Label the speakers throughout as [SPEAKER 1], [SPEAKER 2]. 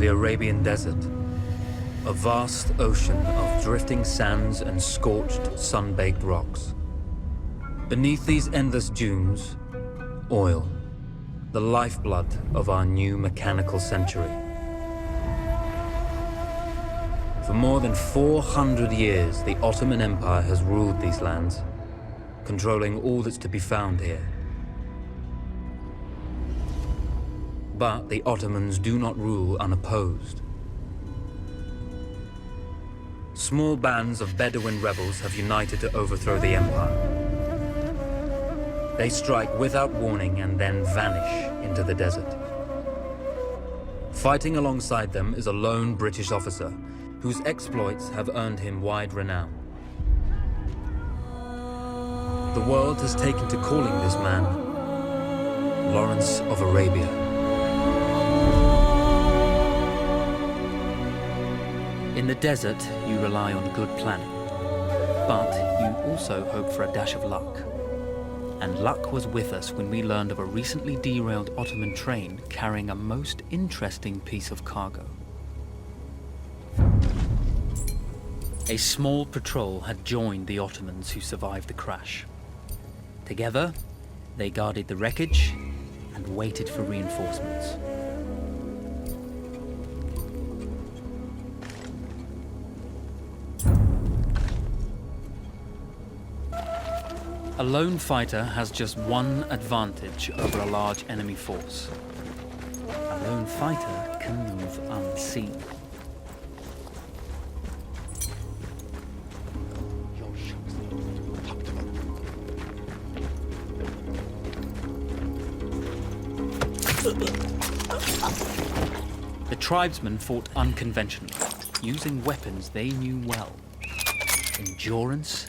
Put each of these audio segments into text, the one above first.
[SPEAKER 1] the Arabian desert. A vast ocean of drifting sands and scorched, sun-baked rocks. Beneath these endless dunes, oil, the lifeblood of our new mechanical century. For more than 400 years, the Ottoman Empire has ruled these lands, controlling all that's to be found here. But the Ottomans do not rule unopposed. Small bands of Bedouin rebels have united to overthrow the empire. They strike without warning and then vanish into the desert. Fighting alongside them is a lone British officer whose exploits have earned him wide renown. The world has taken to calling this man Lawrence of Arabia. In the desert, you rely on good planning, but you also hope for a dash of luck. And luck was with us when we learned of a recently derailed Ottoman train carrying a most interesting piece of cargo. A small patrol had joined the Ottomans who survived the crash. Together, they guarded the wreckage and waited for reinforcements. A lone fighter has just one advantage over a large enemy force. A lone fighter can move unseen. The tribesmen fought unconventionally, using weapons they knew well. Endurance,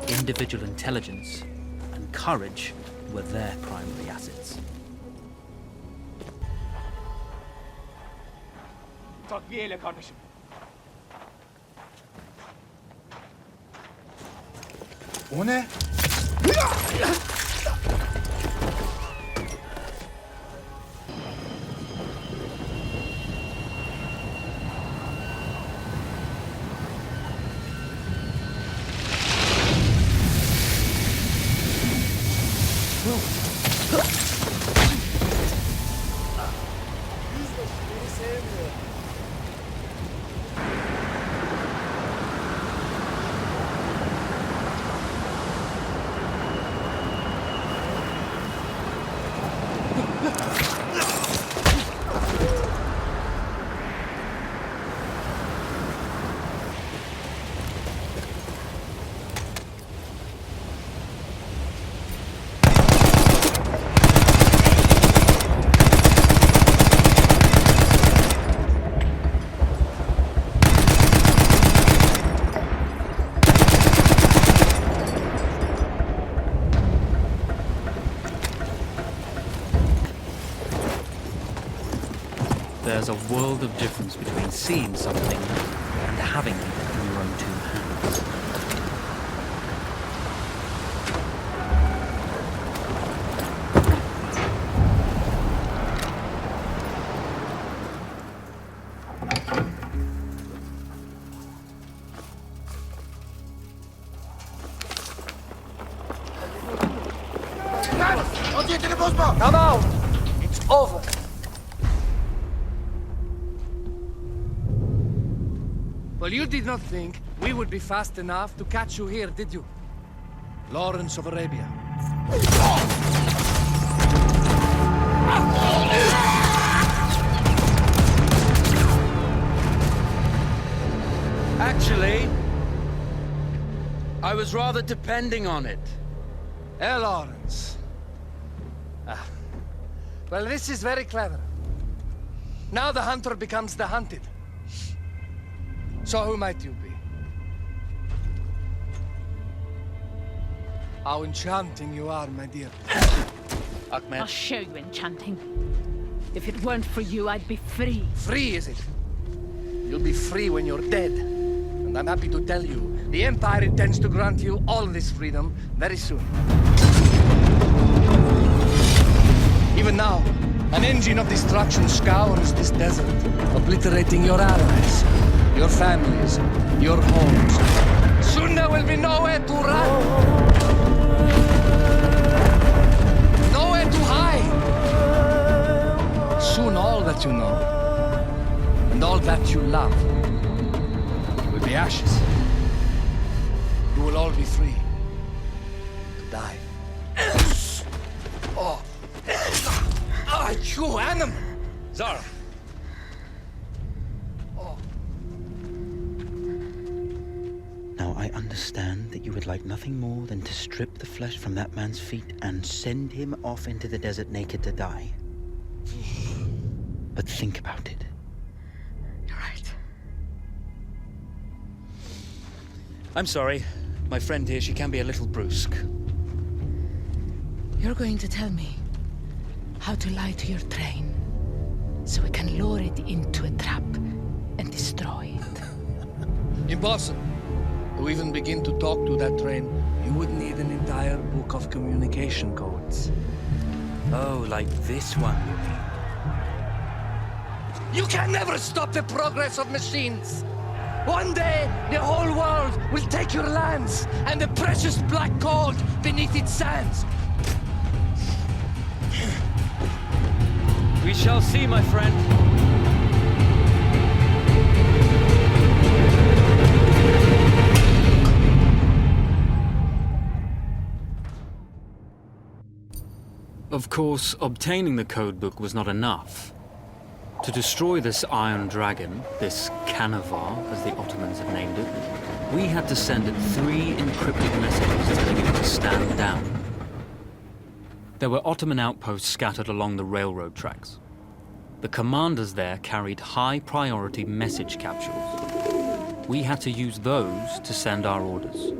[SPEAKER 1] individual intelligence, and courage were their primary assets.
[SPEAKER 2] Takviyeyle kardeşim.
[SPEAKER 3] O ne?
[SPEAKER 1] There's a world of difference between seeing something and having it in your own two hands.
[SPEAKER 2] Come out! It's over! Well, you did not think we would be fast enough to catch you here, did you? Lawrence of Arabia.
[SPEAKER 4] Actually, I was rather depending on it.
[SPEAKER 2] Lawrence. Well, this is very clever. Now the hunter becomes the hunted. So who might you be? How enchanting you are, my dear.
[SPEAKER 4] Ahmed.
[SPEAKER 5] I'll show you enchanting. If it weren't for you, I'd be free.
[SPEAKER 2] Free, is it? You'll be free when you're dead. And I'm happy to tell you, the Empire intends to grant you all this freedom very soon. Even now, an engine of destruction scours this desert, obliterating your allies, your families, your homes. Soon there will be nowhere to run. Nowhere to hide. Soon all that you know, and all that you love, will be ashes. You will all be free to die. Oh. Ah, you animal!
[SPEAKER 4] Zara!
[SPEAKER 6] Now I understand that you would like nothing more than to strip the flesh from that man's feet and send him off into the desert naked to die. But think about it.
[SPEAKER 2] You're right.
[SPEAKER 4] I'm sorry. My friend here, she can be a little brusque.
[SPEAKER 5] You're going to tell me how to lie to your train, so we can lure it into a trap and destroy it.
[SPEAKER 2] Impossible. To even begin to talk to that train, you would need an entire book of communication codes.
[SPEAKER 4] Oh, like this one, you mean?
[SPEAKER 2] You can never stop the progress of machines. One day, the whole world will take your lands and the precious black gold beneath its sands.
[SPEAKER 4] We shall see, my friend.
[SPEAKER 1] Of course, obtaining the codebook was not enough. To destroy this Iron Dragon, this Canavar, as the Ottomans had named it, we had to send it 3 encrypted messages telling it to stand down. There were Ottoman outposts scattered along the railroad tracks. The commanders there carried high-priority message capsules. We had to use those to send our orders.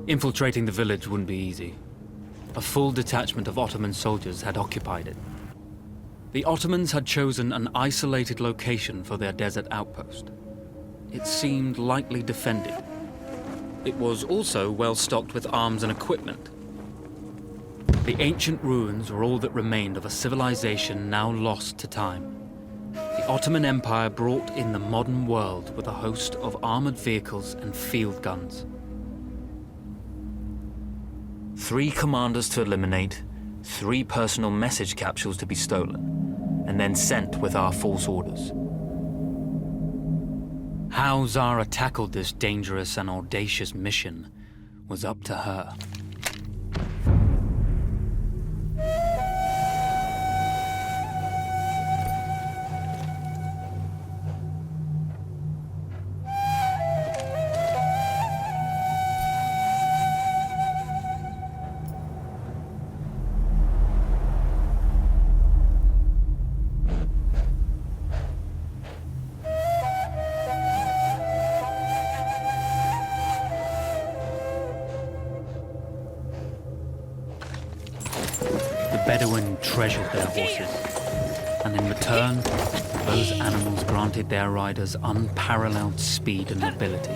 [SPEAKER 1] Infiltrating the village wouldn't be easy. A full detachment of Ottoman soldiers had occupied it. The Ottomans had chosen an isolated location for their desert outpost. It seemed lightly defended. It was also well stocked with arms and equipment. The ancient ruins were all that remained of a civilization now lost to time. The Ottoman Empire brought in the modern world with a host of armored vehicles and field guns. 3 commanders to eliminate, 3 personal message capsules to be stolen, and then sent with our false orders. How Zara tackled this dangerous and audacious mission was up to her. Bedouin treasured their horses, and in return, those animals granted their riders unparalleled speed and mobility.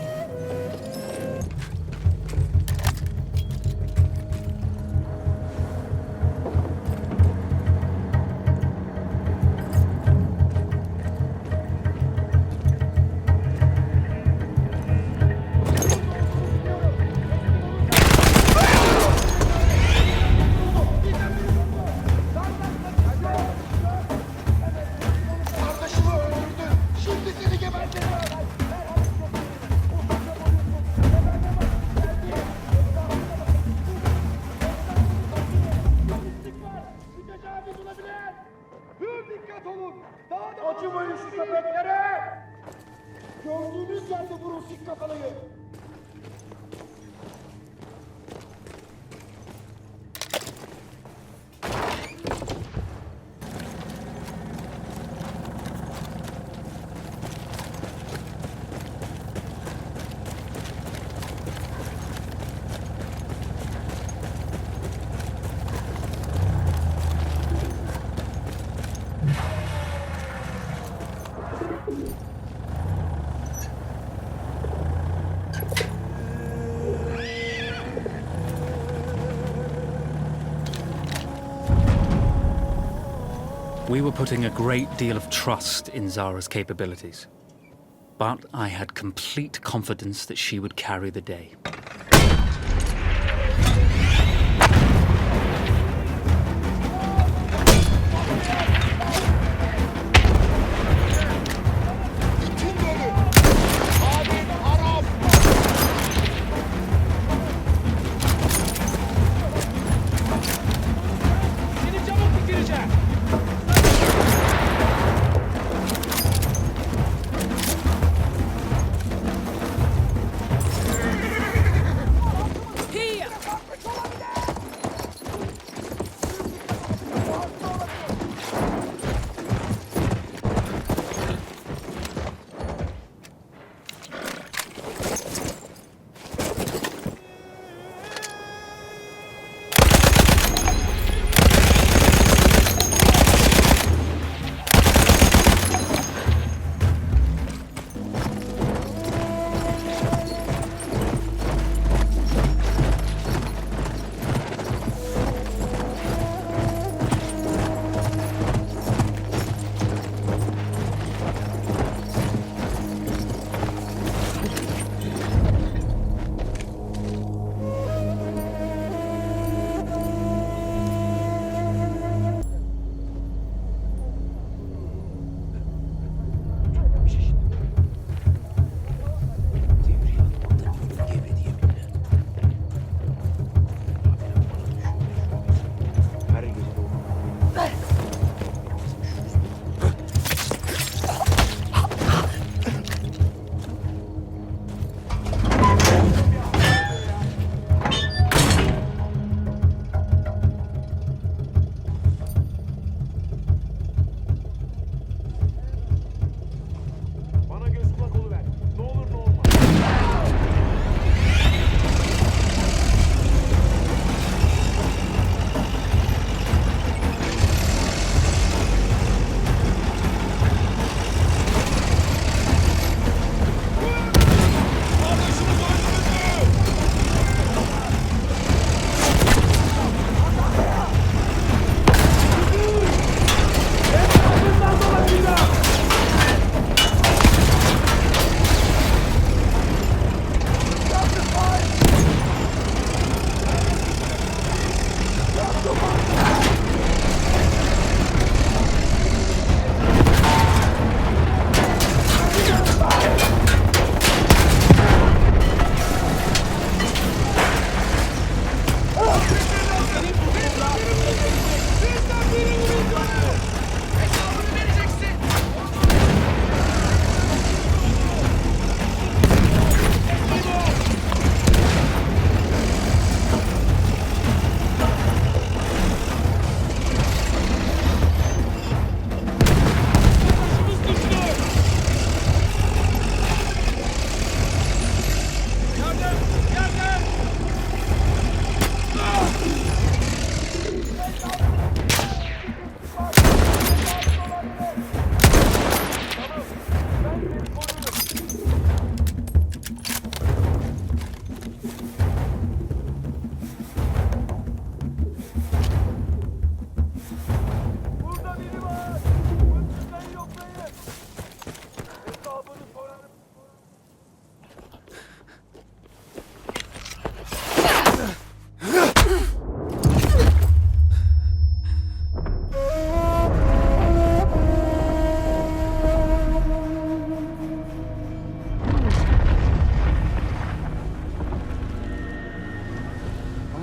[SPEAKER 1] We were putting a great deal of trust in Zara's capabilities, but I had complete confidence that she would carry the day.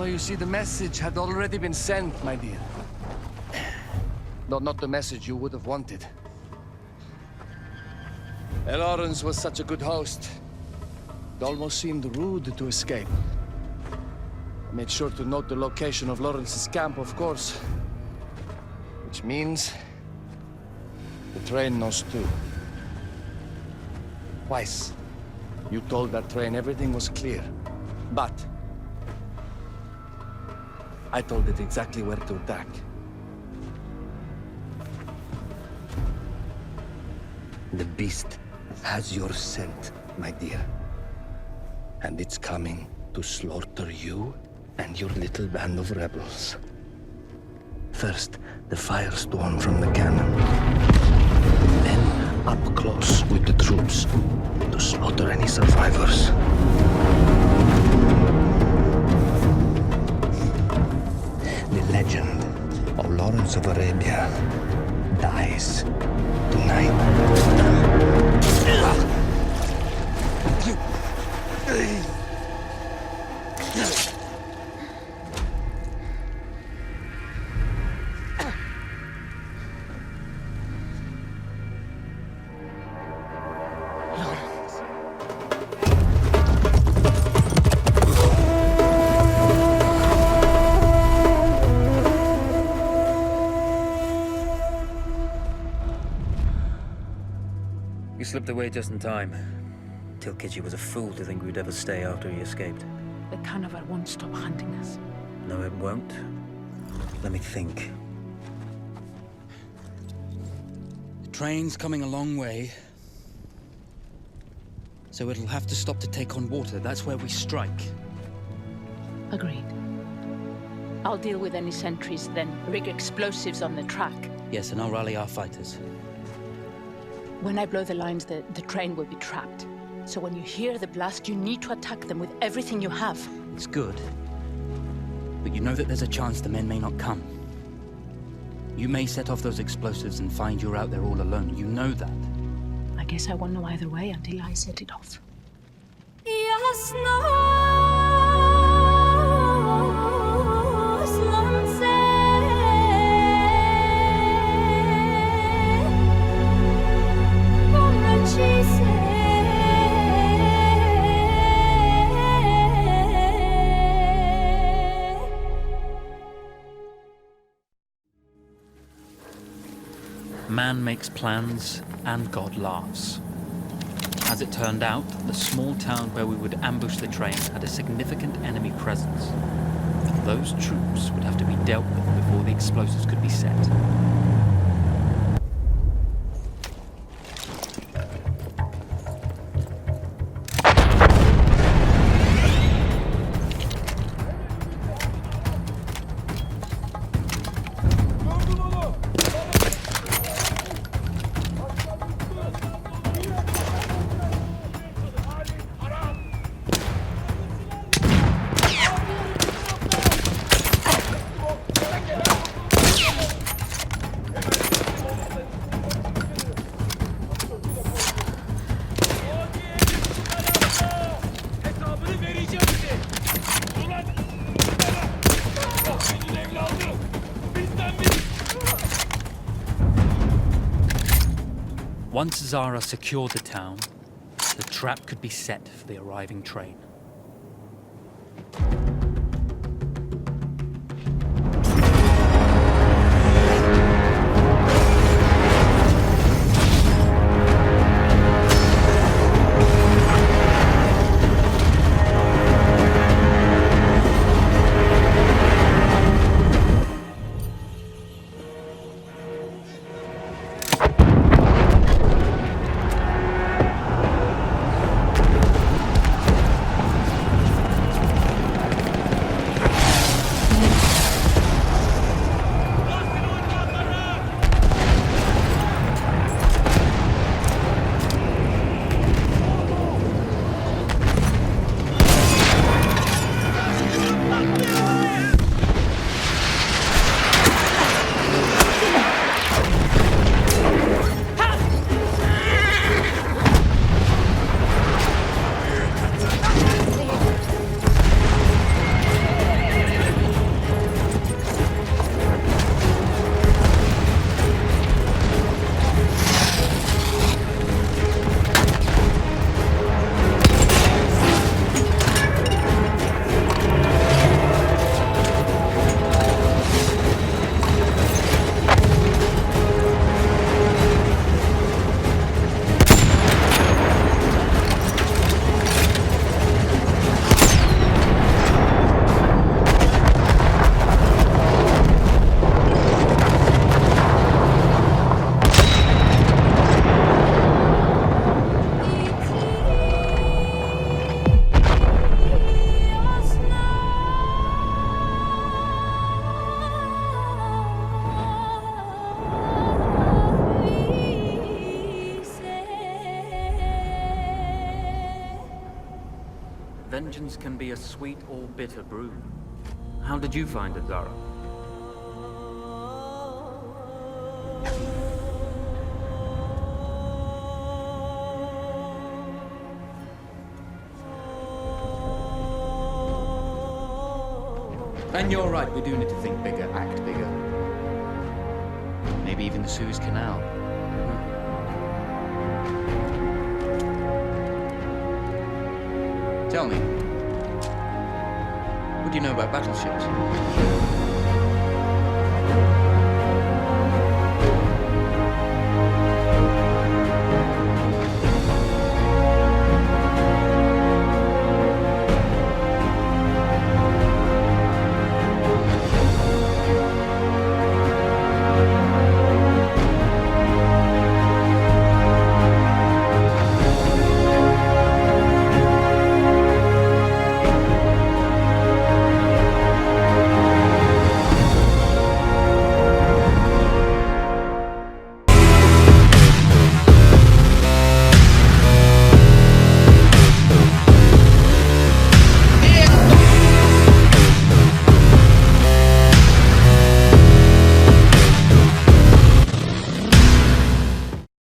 [SPEAKER 2] You see, the message had already been sent, my dear. Though not the message you would have wanted. Lawrence was such a good host. It almost seemed rude to escape. I made sure to note the location of Lawrence's camp, of course. Which means the train knows too. Twice, you told that train everything was clear. But I told it exactly where to attack. The beast has your scent, my dear. And it's coming to slaughter you and your little band of rebels. First, the firestorm from the cannon. Then, up close with the troops to slaughter any survivors. The legend of Lawrence of Arabia dies tonight.
[SPEAKER 1] You slipped away just in time. Tilkitchi was a fool to think we'd ever stay after he escaped.
[SPEAKER 5] The carnival won't stop hunting us.
[SPEAKER 1] No, it won't. Let me think.
[SPEAKER 6] The train's coming a long way. So it'll have to stop to take on water. That's where we strike.
[SPEAKER 5] Agreed. I'll deal with any sentries, then rig explosives on the track.
[SPEAKER 6] Yes, and I'll rally our fighters.
[SPEAKER 5] When I blow the lines, the train will be trapped. So when you hear the blast, you need to attack them with everything you have.
[SPEAKER 6] It's good. But you know that there's a chance the men may not come. You may set off those explosives and find you're out there all alone. You know that.
[SPEAKER 5] I guess I won't know either way until I set it off.
[SPEAKER 1] Man makes plans, and God laughs. As it turned out, the small town where we would ambush the train had a significant enemy presence. Those troops would have to be dealt with before the explosives could be set. Once Zara secured the town, the trap could be set for the arriving train.
[SPEAKER 6] Vengeance can be a sweet or bitter brew. How did you find it, Zara? And you're right, we do need to think bigger, act bigger. Maybe even the Suez Canal. Tell me, what do you know about battleships?